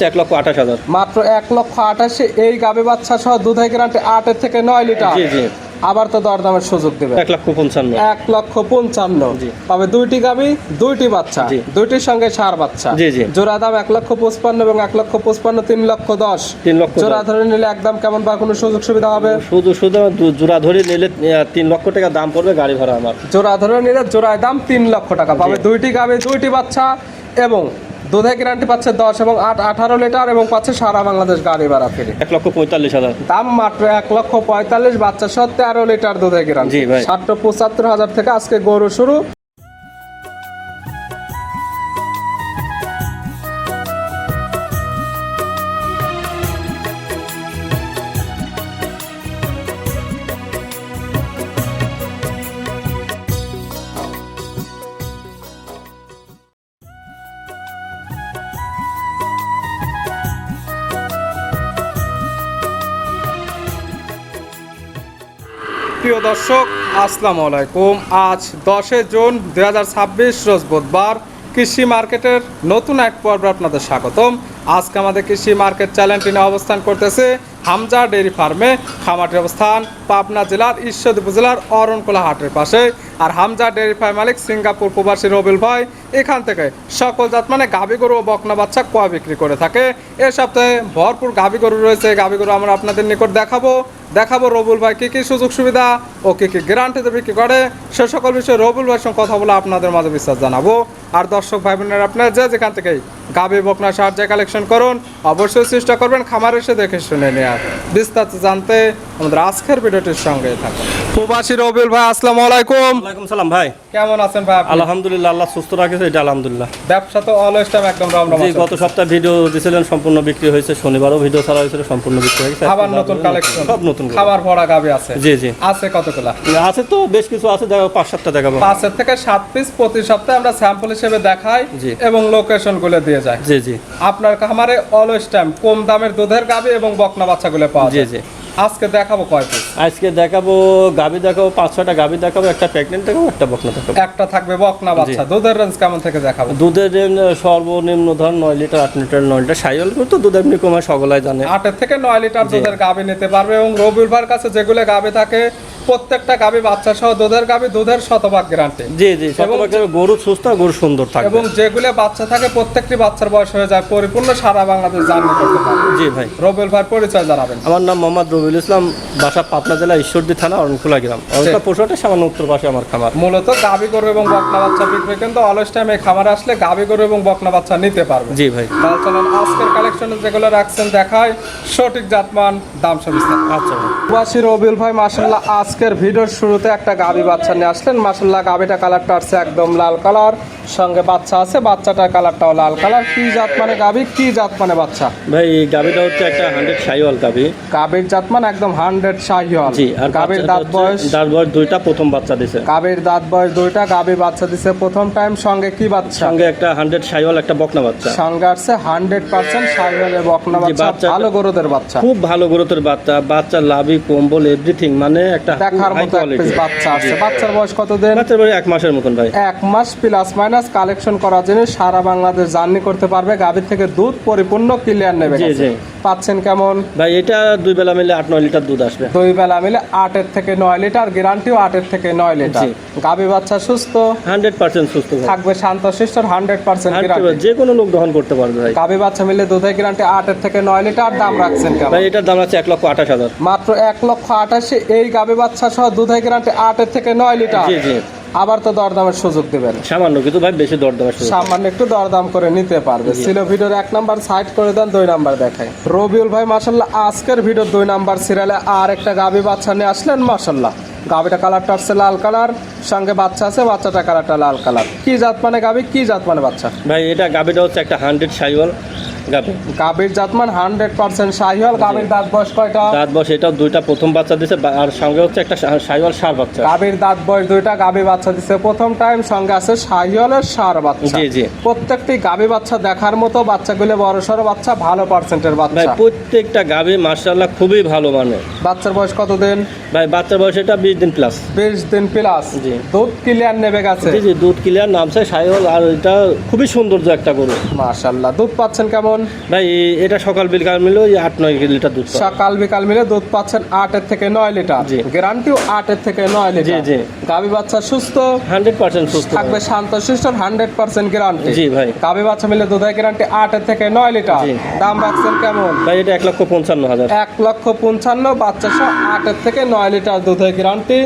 1,28,000 মাত্র 1,28,000 এই গাবে বাচ্চা সহ দুধের গ্যারান্টি 8 থেকে 9 লিটার। জি জি। আবার তো দরদামের সুযোগ দেবে। 1,55,000 1,55,000 পাবে দুইটি গাবি দুইটি বাচ্চা, দুইটির সঙ্গে সার বাচ্চা। জি জি। জোড়া দাম 1,55,000 এবং 1,55,000 3,10,000। 3,10,000 জোড়া ধরে নিলে একদম কেমন বা কোনো সুযোগ সুবিধা হবে? শুধু জোড়া ধরে নিলে 3 লক্ষ টাকা দাম পড়বে গাড়ি ভাড়া আমার। জোড়া ধরে নিলে জোড়ায় দাম 3 লক্ষ টাকা পাবে দুইটি গাবি দুইটি বাচ্চা এবং দুধের গ্যারান্টি পাচ্ছে 10 এবং 8 18 লিটার এবং পাচ্ছে সারা বাংলাদেশ গাড়ি ভাড়া ফ্রি। 1,45,000 দাম মাত্র 1,45,000 বাচ্চা সহ 13 লিটার দুধের গ্যারান্টি। জি ভাই। 75,000 থেকে আজকে গরু শুরু। প্রিয় দর্শক আসসালামু আলাইকুম। আজ 10 জুন 2026 রোজ বুধবার। কৃষি মার্কেটের নতুন এক পর্বে আপনাদের স্বাগতম। আজকে আমাদের কৃষি মার্কেট চ্যানেলটি নিয়ে অবস্থান করতেছে হামজা ডেইরি ফার্মে। খামারটির অবস্থান পাবনা জেলার ঈশ্বরদী উপজেলার অরণকোলা হাটের পাশে। আর হামজা ডেইরি ফার্ম মালিক সিঙ্গাপুর প্রবাসী রবিউল ভাই এখান থেকে সকল জাত মানে গাভী গরু ও বকনা বাচ্চা কোয়া বিক্রি করে থাকে। এ সপ্তাহে ভরপুর গাভী গরু রয়েছে। গাভী গরু আমরা আপনাদের নিকট দেখাবো রবিউল ভাই কী কী সুযোগ সুবিধা ও কী কী গ্যারান্টিতে বিক্রি করে সে সকল বিষয়ে রবিউল ভাইয়ের সঙ্গে কথা বলে আপনাদের মাঝে বিস্তার জানাবো। আর দর্শক ভাই বোনেরা আপনারা যেখান থেকেই গাভী বকনা সাহায্যে কালেকশন করুন অবশ্যই চেষ্টা করবেন খামার এসে দেখে শুনে নেওয়ার। বিস্তারিত জানতে আমাদের আজকের ভিডিওটির সঙ্গে থাকুন। প্রবাসী রবিউল ভাই আসসালামু আলাইকুম। ওয়ালাইকুম সালাম ভাই। কেমন আছেন ভাই? আলহামদুলিল্লাহ, আল্লাহ সুস্থ রাখেছে, এটা আলহামদুলিল্লাহ। ব্যবসা তো অলওয়েজ টাইম একদম রমরমা। জি, গত সপ্তাহে ভিডিও দিয়েছিলেন সম্পূর্ণ বিক্রি হয়েছে, শনিবারও ভিডিও ছাড়া হয়েছিল সম্পূর্ণ বিক্রি হয়েছে। আবার নতুন কালেকশন সব নতুন খাবার ভরা গাভী আছে। জি জি। আছে কতগুলা? আছে তো বেশ কিছু আছে, দেখো 5-7টা দেখাবো। 5 থেকে 7 পিস প্রতি সপ্তাহে আমরা স্যাম্পল হিসেবে দেখাই এবং লোকেশন গুলো দিয়ে যাই। জি জি। আপনার খামারে অলওয়েজ টাইম কম দামের দুধের গাভী এবং বকনা বাচ্চাগুলো পাওয়া যায়। জি জি। আজকে দেখাবো কয় পিস? আজকে দেখাবো গাভী দেখাবো 5-6টা গাভী দেখাবো, একটা প্রেগনেন্ট দেখাবো, একটা বকনা দেখাবো। একটা থাকবে বকনা বাচ্চা। দুধের রেঞ্জ কেমন থেকে দেখাবো? দুধের রেঞ্জ সর্বনিম্ন ধর 9 লিটার 8 লিটার 9 লিটার সাইওয়াল করে তো দুধ এমনি কমে সকলাই জানে। 8 থেকে 9 লিটার দুধের গাভী নিতে পারবে এবং রবিউল ভাইয়ের কাছে যেগুলো গাভী থাকে প্রত্যেকটা গাভী বাচ্চা সহ দুধের গাভী দুধের শতভাগ গ্যারান্টি। জি জি, শতভাগ গরু সুস্থ গরু সুন্দর থাকে এবং যেগুলো বাচ্চা থাকে প্রত্যেকটি বাচ্চার বয়স হয়ে যায় পরিপূর্ণ সারা বাংলাদেশ জার্নি করতে পারে। জি ভাই। রবিউল ভাইয়ের পরিচয় জানাবেন। আমার নাম মোহাম্মদ রবিউল ইসলাম, বাসা পাবনা জেলা ঈশ্বরদী থানা অরণখোলা গ্রাম। অরণখোলা পশুহাটের সামান্য উত্তর পাশে আমার খামার। মূলত গাভী গরু এবং বকনা বাচ্চা বিক্রি কিন্তু অলওয়েজ টাইম এই খামারে আসলে গাভী গরু এবং বকনা বাচ্চা নিতে পারবে। জি ভাই। তাহলে চলেন আজকের কালেকশনে যেগুলো রাখছেন দেখায় সঠিক জাতমান দাম সব বিস্তারিত। আচ্ছা ভাই। প্রবাসী রবিউল ভাই মাশাআল্লাহ আজকের ভিডিওর শুরুতে একটা গাভী বাচ্চা নিয়ে আসলেন। মাশাআল্লাহ গাভীটা কালারটা আছে একদম লাল কালার, সঙ্গে বাচ্চা আছে, বাচ্চাটার কালারটাও লাল কালার। কি জাত মানে গাভী, কি জাত মানে বাচ্চা? ভাই এই গাভীটা হচ্ছে একটা 100 শাহিওয়াল গাভী। গাভীর জাত মানে একদম 100 শাহিওয়াল। জি। আর গাভীর দাঁত বয়স 2টা, প্রথম বাচ্চা দিছে। গাভীর দাঁত বয়স 2টা, গাভী বাচ্চা দিছে প্রথম টাইম। সঙ্গে কি বাচ্চা? সঙ্গে একটা 100 শাহিওয়াল একটা বকনা বাচ্চা। সঙ্গে আছে 100% শাহিওয়ালের বকনা বাচ্চা। ভালো গরুদের বাচ্চা, খুব ভালো গরুদের বাচ্চা। বাচ্চা লাভি কম্বল এভরিথিং মানে একটা দেখার মতো একটা বাচ্চা আছে। বাচ্চার বয়স কত দিন? বাচ্চার বয়স 1 মাসের মতন ভাই। 1 মাস প্লাস মাইনাস কালেকশন করার জন্য সারা বাংলাদেশ জার্নি করতে পারবে। গাভীর থেকে দুধ পরিপূর্ণ ক্লিয়ার নেবে। জি জি। পাচ্ছেন কেমন ভাই? এটা 2 বেলা মিলে 8-9 লিটার দুধ আসবে। 2 বেলা মিলে 8 থেকে 9 লিটার, গ্যারান্টিও 8 থেকে 9 লিটার। গাভী বাচ্চা সুস্থ 100% সুস্থ থাকবে, শান্তশিষ্ট 100% গ্যারান্টি। যে কোনো লোক দহন করতে পারবে ভাই। গাভী বাচ্চা মিলে দুধের গ্যারান্টি 8 থেকে 9 লিটার। দাম রাখছেন কেমন? ভাই এটার দাম আছে 1,28,000 মাত্র 1,28,000 এই গাভী বাচ্চা সহ দুধের গ্যারান্টি 8 থেকে 9 লিটার। জি জি। আবার তো দরদামের সুযোগ দিবেন সামান্য, কিন্তু ভাই বেশি দরদাম আছে, সামান্য একটু দরদাম করে নিতে পারবে। ছিল ভিডিওর 1 নাম্বার সাইড করে দেন, 2 নাম্বার দেখাই। রবিউল ভাই মাশাআল্লাহ আজকের ভিডিওর 2 নাম্বার সিরিয়ালে আর একটা গাভী বাচ্চা নিয়ে আসলেন। মাশাআল্লাহ গাভীটা কালারটা আছে লাল কালার, সঙ্গে বাচ্চা আছে, বাচ্চাটা কালারটা লাল কালার। কি জাত মানে গাভী, কি জাত মানে বাচ্চা? ভাই এটা গাভীটা হচ্ছে একটা 100 শাহিওয়াল গাভী। গাভীর জাতমান 100% শাহিওয়াল। গাভীর দাঁত বয়স কয়টা? দাঁত বয়স এটাও 2টা, প্রথম বাচ্চা দিছে। আর সঙ্গে হচ্ছে একটা শাহিওয়াল ষাঁড় বাচ্চা। গাভীর দাঁত বয়স 2টা, গাভী বাচ্চা দিছে প্রথম টাইম। সঙ্গে আছে শাহিওয়ালের ষাঁড় বাচ্চা। জি জি। প্রত্যেকটি গাভী বাচ্চা দেখার মতো, বাচ্চাগুলো বড় সড়ো বাচ্চা, ভালো পার্সেন্টের বাচ্চা। ভাই প্রত্যেকটা গাভী মাশাআল্লাহ খুবই ভালো মানে। বাচ্চার বয়স কত দিন? ভাই বাচ্চার বয়স এটা 20 দিন প্লাস। 20 দিন প্লাস। জি। দুধ ক্লিয়ার নেবে গেছে। জি দুধ ক্লিয়ার, নামছে সাইওয়াল, আর এটা খুবই সৌন্দর্য একটা গরু। মাশাআল্লাহ। দুধ পাচ্ছেন কেমন? ভাই এটা সকাল বিকাল মিলে ওই 8-9 লিটার দুধ পায়। সকাল বিকাল মিলে দুধ পাচ্ছেন 8 থেকে 9 লিটার। জি। গ্যারান্টিও 8 থেকে 9 লিটার। জি। গাভী বাচ্চা সুস্থ 100% সুস্থ থাকবে, শান্তশিষ্ট, 100% গ্যারান্টি। জি ভাই। গাভী বাচ্চা মিলে দুধের গ্যারান্টি 8 থেকে 9 লিটার। জি। দাম রাখছেন কেমন? ভাই এটা 1,55,000। 1,55,000 বাচ্চা সহ 8 থেকে 9 লিটার দুধের গ্যারান্টি।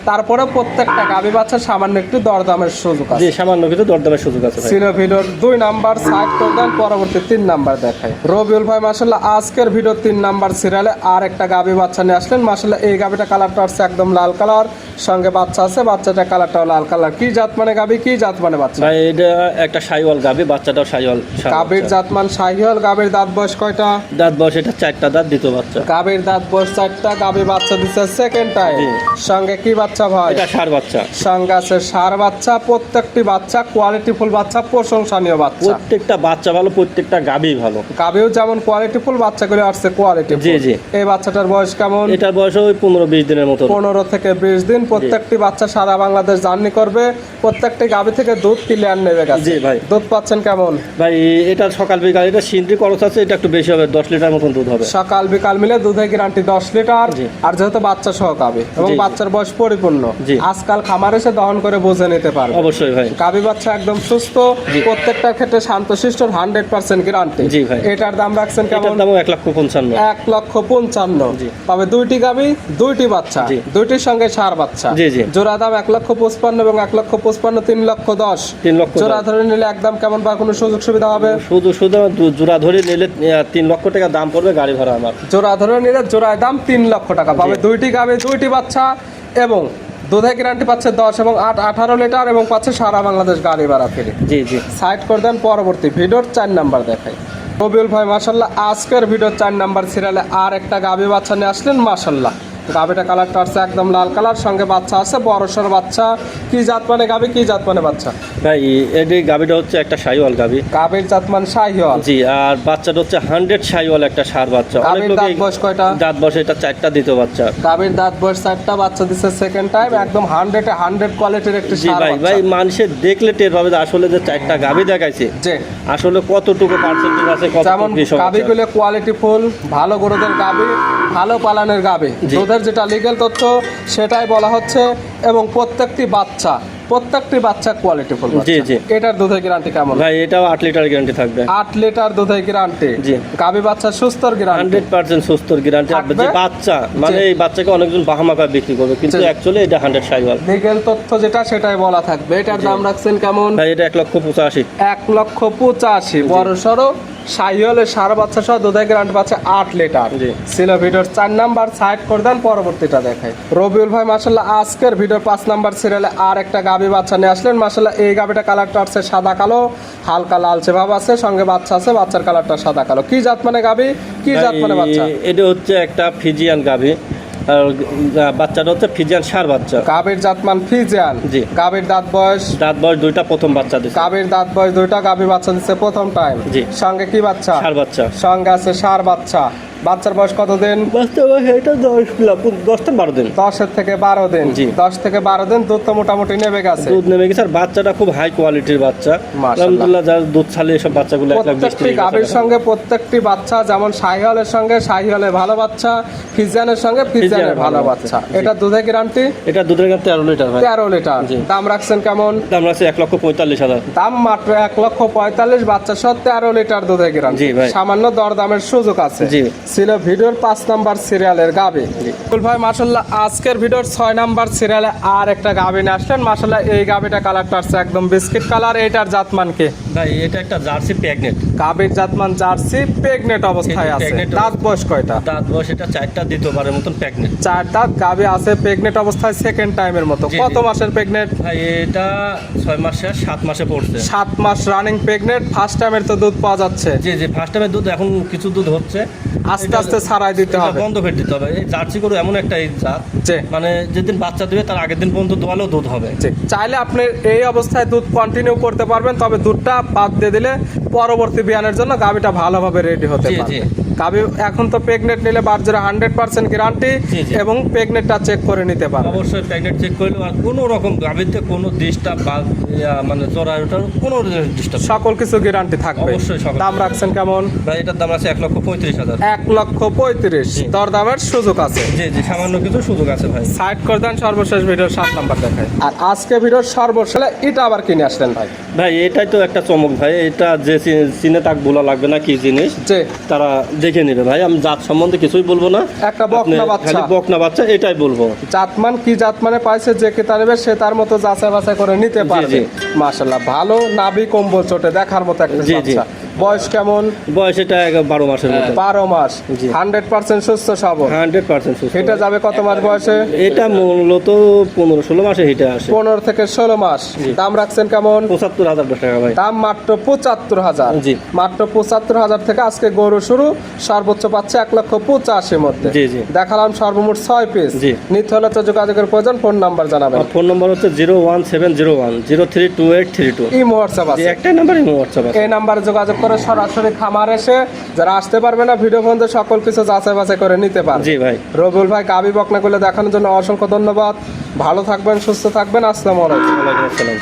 তারপরে প্রত্যেকটা গাভী বাচ্চা সামান্য একটু দরদামের সুযোগ আছে। জি সামান্য কিছু দরদামের সুযোগ আছে ভাই। ছিল ভিডিওর 2 নাম্বার সাইড করে দেন, পরবর্তী 3 নাম্বার দেখাই। রবিউল ভাই মাশাআল্লাহ আজকের ভিডিও 3 নাম্বার সিরিয়ালে আর একটা গাভী বাচ্চা নিয়ে আসলেন। মাশাআল্লাহ এই গাভীটা কালারটা আছে একদম লাল কালার, সঙ্গে বাচ্চা আছে, বাচ্চাটা কালারটাও লাল কালার। কি জাত মানে গাভী, কি জাত মানে বাচ্চা? ভাই এটা একটা সাইওয়াল গাভী, বাচ্চাটাও সাইওয়াল। গাভীর জাতমান শাহিওয়াল। গাভীর দাঁত বয়স কয়টা? দাঁত বয়স এটা 4টা দাঁত, দ্বিতীয় বাচ্চা। গাভীর দাঁত বয়স 4টা, গাভী বাচ্চা দিচ্ছে সেকেন্ড টাইম। জি। সঙ্গে কি বাচ্চা ভাই? এটা ষাঁড় বাচ্চা। সঙ্গে আছে ষাঁড় বাচ্চা। প্রত্যেকটি বাচ্চা কোয়ালিটিফুল বাচ্চা, প্রশংসনীয় বাচ্চা। প্রত্যেকটা বাচ্চা ভালো, প্রত্যেকটা গাভী ভালো। গাভীও যেমন কোয়ালিটিফুল, বাচ্চাগুলো আসছে কোয়ালিটিফুল। জি জি। এই বাচ্চাটার বয়স কেমন? এটার বয়স ওই 15-20 দিনের মতো। 15 থেকে 20 দিন। প্রত্যেকটি বাচ্চা সারা বাংলাদেশ জার্নি করবে। প্রত্যেকটি গাভী থেকে দুধ ক্লিয়ার নেবে গেছে। জি ভাই। দুধ পাচ্ছেন কেমন? ভাই এটা সকাল বিকাল, এটা সিন্দ্রি খরচ আছে, এটা একটু বেশি হবে, 10 লিটার মতন দুধ হবে। সকাল বিকাল মিলে দুধের গ্যারান্টি 10 লিটার। জি। আর যেহেতু বাচ্চা সহ গাভী এবং জি, জি। বাচ্চার বয়স পরিপূর্ণ, জি। আজকাল খামারে এসে দহন করে বুঝে নিতে পারবে। অবশ্যই ভাই। গাভী বাচ্চা একদম সুস্থ, প্রত্যেকটার ক্ষেত্রে শান্তশিষ্ট, 100% গ্যারান্টি। জি ভাই। এটার দাম রাখছেন কেমন? এটার দাম 1,55,000। 1,55,000। জি। তবে দুইটি গাভী, দুইটি বাচ্চা, জি। দুইটির সঙ্গে ষাঁড় বাচ্চা। জি, জি। জোড়া দাম 1,55,000 এবং 1,55,000 3,10,000। 3,10,000 জোড়া ধরে নিলে একদম কেমন বা কোনো সুযোগ সুবিধা হবে? শুধু জোড়া ধরে নিলে 3 লক্ষ টাকা দাম পড়বে, গাড়ি ভাড়া আমার। জোড়া ধরে নিলে জোড়ায় দাম 3 লক্ষ টাকা পাবে। জি। দুইটি গাভী, দুইটি বাচ্চা এবং দুধের গ্যারান্টি পাচ্ছে 10 এবং 8 18 লিটার এবং পাচ্ছে সারা বাংলাদেশ গাড়ি ভাড়া ফ্রি। জি জি। সাইড করে দেন, পরবর্তী ভিডিওর 4 নাম্বার দেখাই। রবিউল ভাই মাশাআল্লাহ আজকের ভিডিওর 4 নাম্বার সিরিয়ালে আর একটা গাভী বাচ্চা নিয়ে আসলেন। মাশাআল্লাহ গাভীটা কালারটা আছে একদম লাল কালার, সঙ্গে বাচ্চা আছে, বড়সড় বাচ্চা। কি জাত মানে গাভী, কি জাত মানে বাচ্চা? ভাই এই গাভীটা হচ্ছে একটা সাইওয়াল গাভী। গাভীর জাত মান শাহিওয়াল। জি। আর বাচ্চাটা হচ্ছে 100 সাইওয়াল একটা ষাঁড় বাচ্চা। অনেক গাভীর দাঁত বয়স কয়টা? দাঁত বয়স এটা 4টা, দ্বিতীয় বাচ্চা। গাভীর দাঁত বয়স 4টা, বাচ্চা দিচ্ছে সেকেন্ড টাইম। একদম 100 কোয়ালিটির একটি জি ষাঁড় ভাই। বাচ্চা। ভাই মানুষের দেখলে টের পাবে যে আসলে যে 4টা গাভী দেখাইছে জি। আসলে কতটুকু পার্সেন্টেজ আছে, যেমন কতটুকু কৃষক আছে। গাভীগুলো কোয়ালিটি ফুল, ভালো গরুদের গাভী, ভালো পালানের গাভী। জি। দুধের যেটা লিগ্যাল তথ্য সেটাই বলা হচ্ছে এবং প্রত্যেকটি বাচ্চা কোয়ালিটি ফুল। জি, জি। এটার দুধের গ্যারান্টি কেমন? ভাই এটাও 8 লিটার গ্যারান্টি থাকবে। 8 লিটার দুধের গ্যারান্টি। জি। গাভী বাচ্চা সুস্থর গ্যারান্টি। 100% সুস্থর গ্যারান্টি। থাকবে? যে বাচ্চা মানে জি। এই বাচ্চাকে অনেকজন বাহামাকা বিক্রি করবে, কিন্তু জি। অ্যাকচুয়ালি এটা 100 সাইওয়াল। লিগ্যাল তথ্য যেটা সেটাই বলা থাকবে। এটার দাম রাখছেন কেমন? ভাই এটা 1,85,000। 1,85,000। বড় সড়ো শাহিওয়ালের ষাঁড় বাচ্চা সহ দুধের গ্যারান্টি পাচ্ছে 8 লিটার। জি। ছিল ভিডিওর 4 নাম্বার সাইড করে দেন, পরবর্তীটা দেখাই। রবিউল ভাই মাশাআল্লাহ আজকের ভিডিওর 5 নাম্বার সিরিয়ালে আর একটা গাভী বাচ্চা নিয়ে আসলেন। মাশাআল্লাহ এই গাভীটা কালারটা আছে সাদা কালো, হালকা লালচে ভাব আছে, সঙ্গে বাচ্চা আছে, বাচ্চার কালারটা সাদা কালো। কি জাত মানে গাভী, কি জাত মানে বাচ্চা? এটা হচ্ছে একটা ফিজিয়ান গাভী, আর বাচ্চাটা হচ্ছে ফিজিয়ান ষাঁড় বাচ্চা। গাভীর জাতমান ফিজিয়ান। জি। গাভীর দাঁত বয়স? দাঁত বয়স 2টা, প্রথম বাচ্চা দিচ্ছে। গাভীর দাঁত বয়স 2টা, গাভী বাচ্চা দিচ্ছে প্রথম টাইম। জি। সঙ্গে কি বাচ্চা? ষাঁড় বাচ্চা। সঙ্গে আছে ষাঁড় বাচ্চা। বাচ্চার বয়স কতদিন? বাচ্চা বয়স এটা 10-12 দিন। 10 থেকে 12 দিন। জি। 10 থেকে 12 দিন দুধ তো মোটামুটি নেমে গেছে। দুধ নেমে গেছে, আর বাচ্চাটা খুব হাই কোয়ালিটির বাচ্চা। মাশাআল্লাহ। আলহামদুলিল্লাহ, যার দুধ ছালে এসব বাচ্চাগুলো 1,20,000 প্রত্যেকটি গাভীর সঙ্গে প্রত্যেকটি বাচ্চা, যেমন শাহিওয়ালের সঙ্গে শাহিওয়ালের ভালো বাচ্চা, ফিজিয়ানের সঙ্গে ফিজিয়ানের ভালো বাচ্চা। জি। এটা দুধের গ্যারান্টি এটা দুধের গাড়ি 13 লিটার ভাই। 13 লিটার। জি। দাম রাখছেন কেমন? দাম আছে 1,45,000। দাম মাত্র 1,45,000, বাচ্চা সহ 13 লিটার দুধের গ্যারান্টি। জি ভাই। সামান্য দরদামের সুযোগ আছে। জি। ছিল ভিডিওর 5 নাম্বার সিরিয়ালের গাভী। ভাই মাশাআল্লাহ আজকের ভিডিওর 6 নাম্বার সিরিয়ালে আর একটা গাভী নিয়ে আসলেন। মাশাআল্লাহ এই গাভীটা কালারটা আছে একদম বিস্কিট কালার। এটার জাতমান কি? ভাই এটা একটা জার্সি প্রেগনেন্ট। গাভীর জাতমান জার্সি, প্রেগনেন্ট অবস্থায় আছে। প্রেগনেন্ট দাঁত বয়স কয়টা? দাঁত বয়স এটা 4টা, দ্বিতীয়বারের মতন প্রেগনেন্ট। 4 দাঁত গাভী আছে, প্রেগনেন্ট অবস্থায় সেকেন্ড টাইমের মতো। জি, কত জি। মাসের প্রেগনেন্ট? ভাই এটা 6 মাসে 7 মাসে পড়ছে। 7 মাস রানিং প্রেগনেন্ট। ফার্স্ট টাইমের তো দুধ পাওয়া যাচ্ছে। জি জি। ফার্স্ট টাইমে দুধ, এখন কিছু দুধ হচ্ছে, আস্তে আস্তে ছাড়াই দিতে হবে। বন্ধ করে দিতে হবে। এই জার্সি গরু এমন একটা জাত, জি। মানে যেদিন বাচ্চা দেবে তার আগের দিন পর্যন্ত দোয়ালেও দুধ হবে। জি। চাইলে আপনি এই অবস্থায় দুধ কন্টিনিউ করতে পারবেন, তবে দুধটা বাদ দিয়ে দিলে পরবর্তী বিয়ানের জন্য গাভীটা ভালোভাবে রেডি হতে জি পারবে। জি। গাভী এখন তো প্রেগনেন্ট নিলে বাচ্চারা 100% গ্যারান্টি জি, জি। এবং প্রেগনেন্টটা চেক করে নিতে পারবে। অবশ্যই প্রেগনেন্ট চেক করলে আর কোনো রকম গাভীতে কোনো ডিস্টার্ব বা মানে জরায় ওঠার কোনো ডিস্টার্ব সকল কিছু গ্যারান্টি থাকবে। অবশ্যই সকল দাম কিছু। রাখছেন কেমন? ভাই এটার দাম আছে 1,35,000। 1,35,000 জি। দরদামের সুযোগ আছে। জি জি, সামান্য কিছু সুযোগ আছে ভাই। সাইড করে দেন, সর্বশেষ ভিডিওর 7 নাম্বার দেখায়। আর আজকে ভিডিওর সর্বশেষ এটা আবার কিনে আসলেন ভাই। ভাই এটাই তো একটা চমক ভাই, এটা যে চিনে তাক বলা লাগবে না কি জিনিস, যে তারা দেখে নেবে ভাই। আমি জাত সম্বন্ধে কিছুই বলবো না, একটা বকনা আপনি বাচ্চা। খালি বকনা বাচ্চা এটাই বলবো। জাতমান কি জাতমানে পাইছে, যে ক্রেতা নেবে সে তার মতো যাচাই বাছাই করে নিতে পারবে। জি। মাশাআল্লাহ, ভালো নাভি কম্বল চটে দেখার মতো একটা জি, জি। বাচ্চা। বয়স কেমন? বয়স এটা 12 মাসের মতো। 12 মাস, জি। 100% সুস্থ সবল। 100% সুস্থ। এটা যাবে কত মাস বয়সে? এটা মূলত 15-16 মাসে হিটে আসে। 15 থেকে 16 মাস। জি। দাম রাখছেন কেমন? 75,000 টাকা ভাই। দাম মাত্র 75,000। জি। মাত্র 75,000 থেকে আজকে গরু শুরু। সর্বোচ্চ পাচ্ছে 1,85,000 মধ্যে। জি, জি। দেখালাম সর্বমোট 6 পিস। জি। নিতে হলে তো যোগাযোগের প্রয়োজন। ফোন নাম্বার জানাবেন। আর ফোন নম্বর হচ্ছে 01701032832। ইমো হোয়াটসঅ্যাপ জি, আছে। একটাই নাম্বারই হোয়াটসঅ্যাপ আছে। এই নাম্বারে যোগাযোগ করে সরাসরি খামার এসে যারা আসতে পারবে না ভিডিও পর্যন্ত সকল কিছু যাচাই বাছাই করে নিতে পারবে। জি ভাই। রবিউল ভাই গাবি বকনাগুলো দেখানোর জন্য অসংখ্য ধন্যবাদ। ভালো থাকবেন, সুস্থ থাকবেন। আসসালামু আলাইকুম। ওয়ালাইকুম আসসালাম।